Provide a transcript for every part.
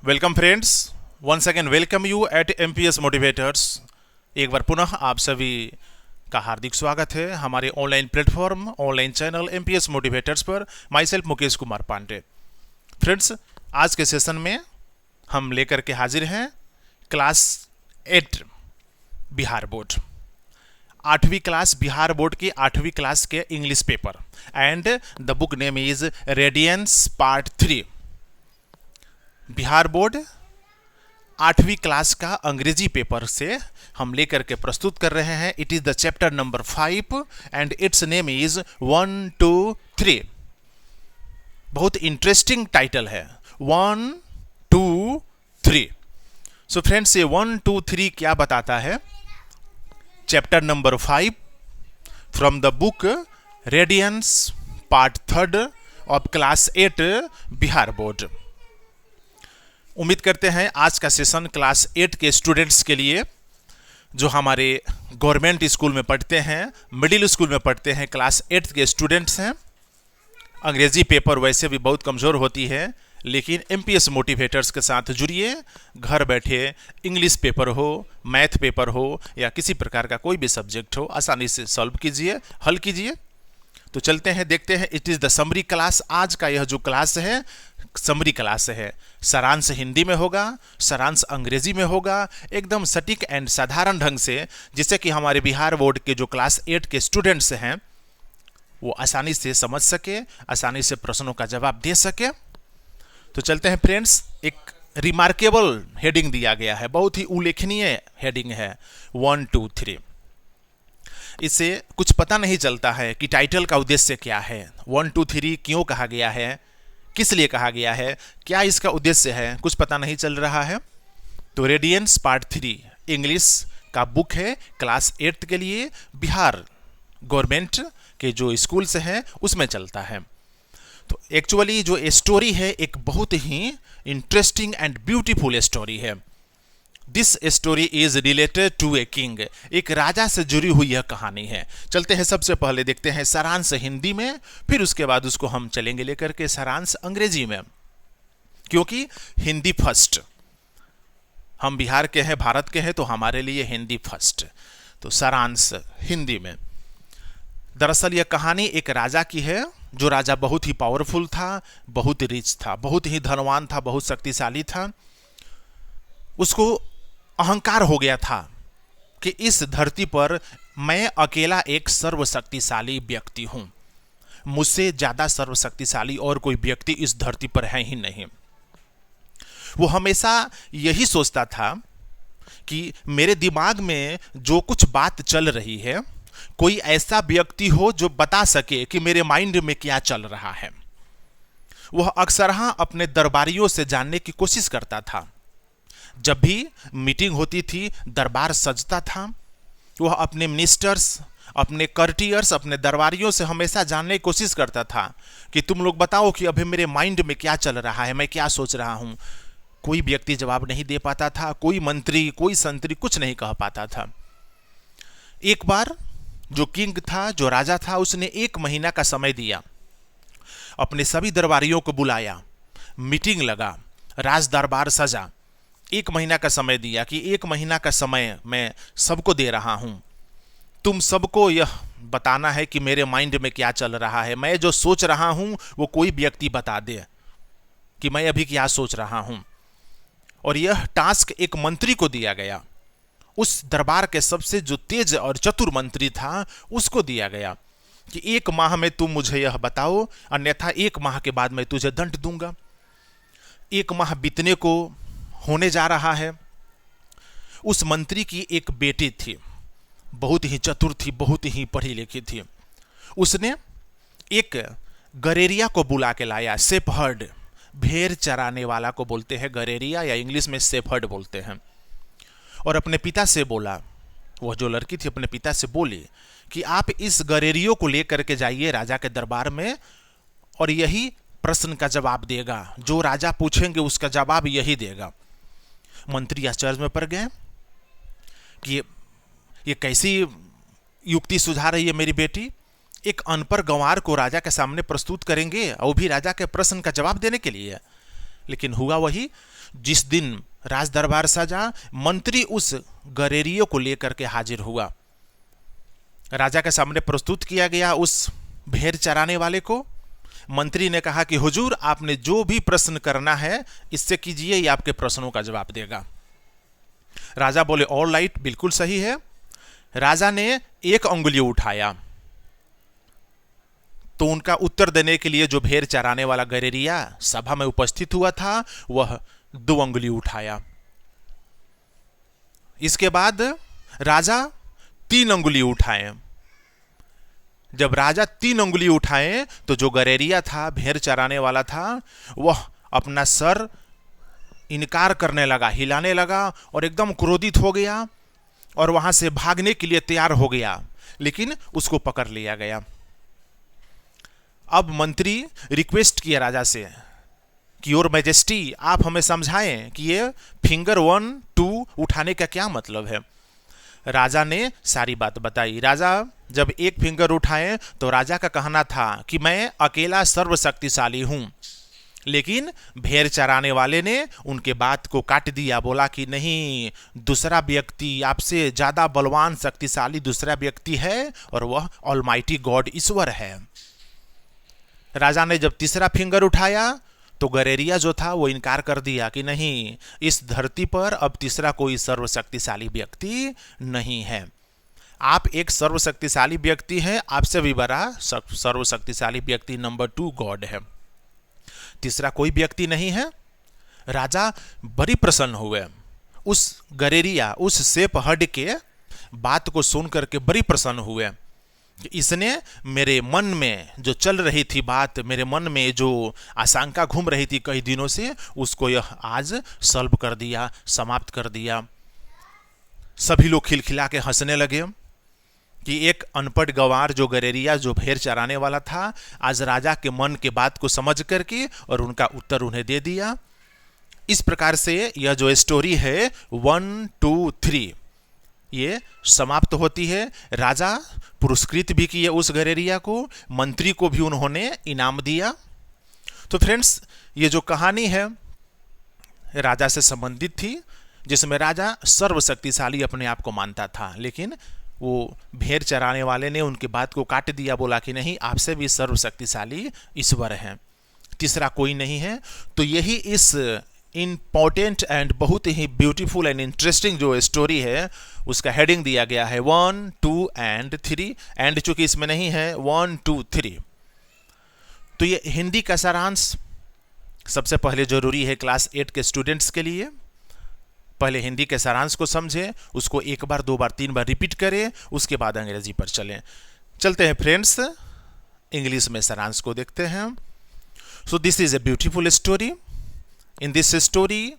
Welcome friends, once again welcome you at MPS motivators. एक बार पुनः आप सभी का हार्दिक स्वागत है हमारे online platform, online channel MPS motivators पर। Myself Mukesh Kumar Pandey. Friends, आज के सेशन में हम लेकर के हाजिर हैं क्लास 8 बिहार बोर्ड, 8वीं क्लास बिहार बोर्ड की 8वीं क्लास के English paper, and the book name is radiance part 3। Bihar board 8वीं क्लास का अंग्रेजी पेपर से हम लेकर के प्रस्तुत कर रहे हैं। It is the chapter number 5 and it's name is 1 2 3। बहुत इंटरेस्टिंग टाइटल है, 1 2 3। सो फ्रेंड्स, ये 1 2 3 क्या बताता है? Chapter number 5 from the book radiance part 3 of class 8 Bihar board. उम्मीद करते हैं आज का सेशन क्लास 8 के स्टूडेंट्स के लिए, जो हमारे गवर्नमेंट स्कूल में पढ़ते हैं, मिडिल स्कूल में पढ़ते हैं, क्लास 8 के स्टूडेंट्स हैं। अंग्रेजी पेपर वैसे भी बहुत कमज़ोर होती है, लेकिन एमपीएस मोटिवेटर्स के साथ जुड़िए। घर बैठे इंग्लिश पेपर हो, मैथ पेपर हो या किसी प्रकार का कोई भी सब्जेक्ट हो, आसानी से सॉल्व कीजिए, हल कीजिए। तो चलते हैं, देखते हैं। It is the summary class. आज का यह जो क्लास है समरी क्लास है। सारांश हिंदी में होगा, सारांश अंग्रेजी में होगा, एकदम सटीक एंड साधारण ढंग से, जिससे कि हमारे बिहार बोर्ड के जो क्लास 8 के स्टूडेंट्स हैं वो आसानी से समझ सके, आसानी से प्रश्नों का जवाब दे सके। तो चलते हैं फ्रेंड्स। एक रिमार्केबल हेडिंग दिया गया है, बहुत ही उल्लेखनीय हेडिंग है, 1 2 3। इससे कुछ पता नहीं चलता है कि टाइटल का उद्देश्य क्या है, 1 2 3 क्यों कहा गया है, किस लिए कहा गया है, क्या इसका उद्देश्य है, कुछ पता नहीं चल रहा है। तो रेडियंस पार्ट 3 इंग्लिश का बुक है, क्लास 8 के लिए बिहार गवर्नमेंट के जो स्कूल्स हैं उसमें चलता है। तो एक्चुअली जो स्टोरी है एक बहुत ही इंटरेस्टिंग एंड ब्यूटीफुल स्टोरी है। This story is related to a king. एक राजा से जुड़ी हुई यह कहानी है। चलते हैं, सबसे पहले देखते हैं सारांश हिंदी में, फिर उसके बाद उसको हम चलेंगे लेकर के सारांश अंग्रेजी में, क्योंकि हिंदी फर्स्ट। हम बिहार के हैं, भारत के हैं, तो हमारे लिए हिंदी फर्स्ट। तो सारांश हिंदी में। दरअसल यह कहानी एक राजा की है, जो राजा बहुत ही पावरफुल था, बहुत रिच था, बहुत ही धनवान था, बहुत शक्तिशाली था। उसको अहंकार हो गया था कि इस धरती पर मैं अकेला एक सर्वशक्तिशाली व्यक्ति हूं, मुझसे ज्यादा सर्वशक्तिशाली और कोई व्यक्ति इस धरती पर है ही नहीं। वो हमेशा यही सोचता था कि मेरे दिमाग में जो कुछ बात चल रही है, कोई ऐसा व्यक्ति हो जो बता सके कि मेरे माइंड में क्या चल रहा है। वह अक्सरहा अपने दरबारियों से जानने की कोशिश करता था। जब भी मीटिंग होती थी, दरबार सजता था, वह अपने मिनिस्टर्स, अपने कर्टियर्स, अपने दरबारियों से हमेशा जानने की कोशिश करता था कि तुम लोग बताओ कि अभी मेरे माइंड में क्या चल रहा है, मैं क्या सोच रहा हूं। कोई व्यक्ति जवाब नहीं दे पाता था, कोई मंत्री, कोई संतरी कुछ नहीं कह पाता था। एक बार जो किंग था, जो राजा था, उसने 1 महीना का समय दिया, अपने सभी दरबारियों को बुलाया, मीटिंग लगा, राज दरबार सजा। 1 महीना का समय दिया कि 1 महीना का समय मैं सबको दे रहा हूं, तुम सबको यह बताना है कि मेरे माइंड में क्या चल रहा है, मैं जो सोच रहा हूं वो कोई व्यक्ति बता दे कि मैं अभी क्या सोच रहा हूं। और यह टास्क एक मंत्री को दिया गया, उस दरबार के सबसे जो तेज और चतुर मंत्री था उसको दिया गया कि 1 माह में तुम मुझे यह बताओ, अन्यथा 1 माह के बाद मैं तुझे दंड दूंगा। 1 माह बीतने को होने जा रहा है। उस मंत्री की एक बेटी थी, बहुत ही चतुर थी, बहुत ही पढ़ी लिखी थी। उसने एक गरेरिया को बुला के लाया, शेफहर्ड, भेड़ चराने वाला को बोलते हैं गरेरिया, या इंग्लिश में शेफहर्ड बोलते हैं। और अपने पिता से बोला, वह जो लड़की थी अपने पिता से बोली कि आप इस गरेरियो को लेकर के जाइए राजा के दरबार में, और यही प्रश्न का जवाब देगा, जो राजा पूछेंगे उसका जवाब यही देगा। मंत्री आश्चर्य में पड़ गए कि ये कैसी युक्ति सुझा रही है मेरी बेटी। एक अनपढ़ गंवार को राजा के सामने प्रस्तुत करेंगे, और भी राजा के प्रश्न का जवाब देने के लिए। लेकिन हुआ वही, जिस दिन राज दरबार सजा, मंत्री उस गरेरियो को लेकर के हाजिर हुआ। राजा के सामने प्रस्तुत किया गया उस भेड़ चराने वाले को। मंत्री ने कहा कि हुजूर, आपने जो भी प्रश्न करना है इससे कीजिए, ये आपके प्रश्नों का जवाब देगा। राजा बोले ऑल राइट, बिल्कुल सही है। राजा ने एक अंगुली उठाया तो उनका उत्तर देने के लिए जो भेड़ चराने वाला गरेरिया सभा में उपस्थित हुआ था वह 2 अंगुली उठाया। इसके बाद राजा 3 अंगुली उठाए। जब राजा 3 अंगुली उठाए तो जो गरेरिया था, भेड़ चराने वाला था, वह अपना सर इनकार करने लगा, हिलाने लगा और एकदम क्रोधित हो गया और वहां से भागने के लिए तैयार हो गया, लेकिन उसको पकड़ लिया गया। अब मंत्री रिक्वेस्ट किया राजा से कि योर मैजेस्टी, आप हमें समझाएं कि ये फिंगर 1, 2 उठाने का क्या मतलब है। राजा ने सारी बात बताई। राजा जब एक फिंगर उठाए तो राजा का कहना था कि मैं अकेला सर्वशक्तिशाली हूं, लेकिन भेड़ चराने वाले ने उनके बात को काट दिया। बोला कि नहीं, दूसरा व्यक्ति, आपसे ज्यादा बलवान शक्तिशाली दूसरा व्यक्ति है और वह ऑलमाइटी गॉड, ईश्वर है। राजा ने जब तीसरा फिंगर उठाया तो गरेरिया जो था वो इनकार कर दिया कि नहीं, इस धरती पर अब तीसरा कोई सर्वशक्तिशाली व्यक्ति नहीं है। आप एक सर्वशक्तिशाली व्यक्ति हैं, आपसे भी बड़ा सर्वशक्तिशाली व्यक्ति नंबर 2 गॉड है, तीसरा कोई व्यक्ति नहीं है। राजा बड़ी प्रसन्न हुए। उस गरेरिया, उस सेप हड के बात को सुन करके बड़ी प्रसन्न हुए। इसने मेरे मन में जो चल रही थी बात, मेरे मन में जो आशंका घूम रही थी कई दिनों से, उसको यह आज सॉल्व कर दिया, समाप्त कर दिया। सभी लोग खिलखिला के हंसने लगे कि एक अनपढ़ गंवार जो गरेरिया, जो भेड़ चराने वाला था, आज राजा के मन के बात को समझ करके और उनका उत्तर उन्हें दे दिया। इस प्रकार से यह जो स्टोरी है 1, 2, 3 ये समाप्त होती है। राजा पुरस्कृत भी किए उस गरेरिया को, मंत्री को भी उन्होंने इनाम दिया। तो फ्रेंड्स, ये जो कहानी है राजा से संबंधित थी, जिसमें राजा सर्वशक्तिशाली अपने आप को मानता था, लेकिन वो भेड़ चराने वाले ने उनकी बात को काट दिया। बोला कि नहीं, आपसे भी सर्वशक्तिशाली ईश्वर है, तीसरा कोई नहीं है। तो यही इस इम्पोर्टेंट एंड बहुत ही ब्यूटीफुल एंड इंटरेस्टिंग जो स्टोरी है उसका हेडिंग दिया गया है 1, 2 एंड 3। एंड चूंकि इसमें नहीं है 1, 2, 3। तो ये हिंदी का सारांश सबसे पहले जरूरी है क्लास 8 के स्टूडेंट्स के लिए। पहले हिंदी के सारांश को समझें, उसको 1 बार 2 बार 3 बार रिपीट करें, उसके बाद अंग्रेजी पर चलते हैं फ्रेंड्स, इंग्लिश में सारांश को देखते हैं। So this is a beautiful story. In this story,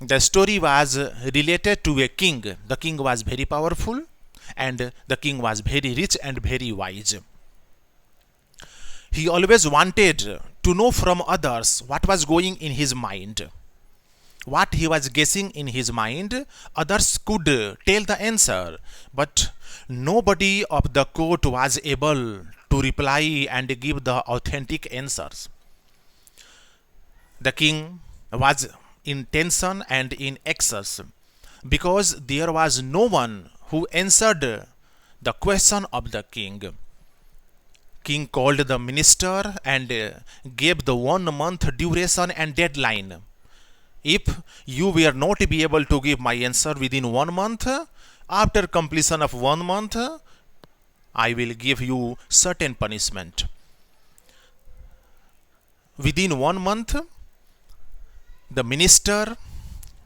the story was related to a king. The king was very powerful and the king was very rich and very wise. He always wanted to know from others what was going in his mind. What he was guessing in his mind, others could tell the answer, but nobody of the court was able to reply and give the authentic answers. The king was in tension and in excess because there was no one who answered the question of the king. King called the minister and gave the 1 month duration and deadline. If you were not be able to give my answer within 1 month, after completion of 1 month, I will give you certain punishment. Within 1 month, the minister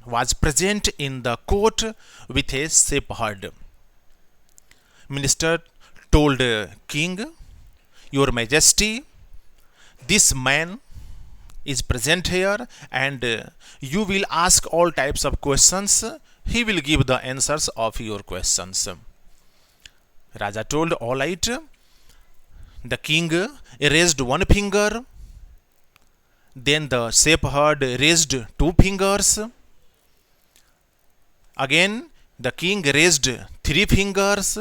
was present in the court with a shepherd. Minister told king, Your Majesty, this man is present here and you will ask all types of questions. He will give the answers of your questions. Raja told, all right. The king raised 1 finger. Then the shepherd raised 2 fingers. Again, the king raised 3 fingers.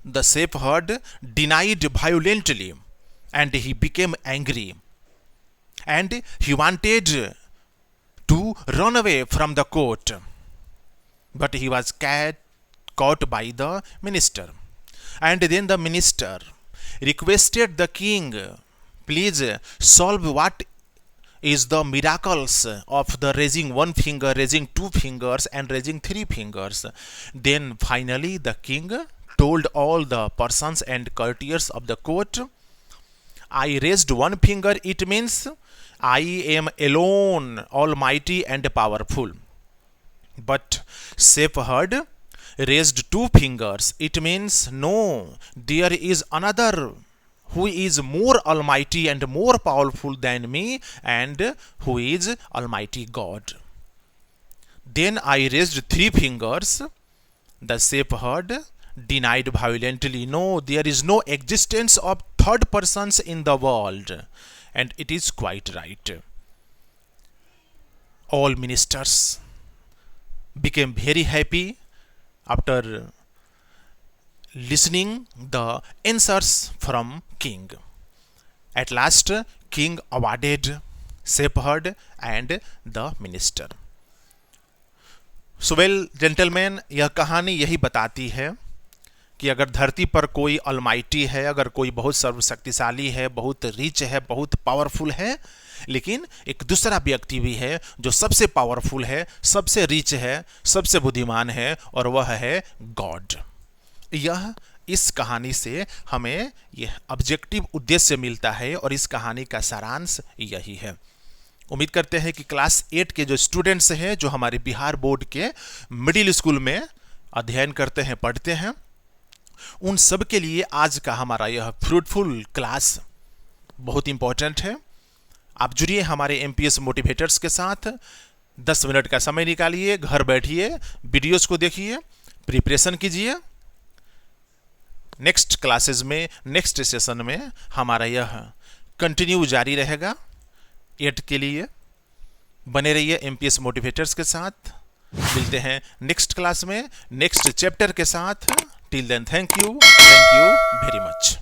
The shepherd denied violently and he became angry. and he wanted to run away from the court, but he was caught by the minister. And then the minister requested the king, please solve what is the miracles of the raising one finger, raising two fingers, and raising three fingers. Then finally the king told all the persons and courtiers of the court, I raised one finger, it means I am alone, almighty and powerful. But shepherd raised two fingers, it means no, there is another who is more almighty and more powerful than me, and who is Almighty God. Then I raised three fingers. The shepherd denied violently, no, there is no existence of third persons in the world, and it is quite right. All ministers became very happy after listening the answers from king. At last king awarded shepherd and the minister. So well gentlemen, यह कहानी यही बताती है कि अगर धरती पर कोई अलमाइटी है, अगर कोई बहुत सर्वशक्तिशाली है, बहुत रिच है, बहुत पावरफुल है, लेकिन एक दूसरा व्यक्ति भी है जो सबसे पावरफुल है, सबसे रिच है, सबसे बुद्धिमान है, और वह है गॉड। यह इस कहानी से हमें यह ऑब्जेक्टिव उद्देश्य मिलता है और इस कहानी का सारांश यही है। उम्मीद करते हैं कि क्लास 8 के जो स्टूडेंट्स हैं, जो हमारे बिहार बोर्ड के मिडिल स्कूल में अध्ययन करते हैं, पढ़ते हैं, उन सब के लिए आज का हमारा यह फ्रूटफुल क्लास बहुत इंपॉर्टेंट है। आप जुड़िए हमारे एमपीएस मोटिवेटर्स के साथ, 10 मिनट का समय निकालिए, घर बैठिए, वीडियोस को देखिए, प्रिपरेशन कीजिए। नेक्स्ट क्लासेस में, नेक्स्ट सेशन में हमारा यह कंटिन्यू जारी रहेगा। 8 के लिए बने रहिए एमपीएस मोटिवेटर्स के साथ। मिलते हैं नेक्स्ट क्लास में नेक्स्ट चैप्टर के साथ। Till then thank you very much.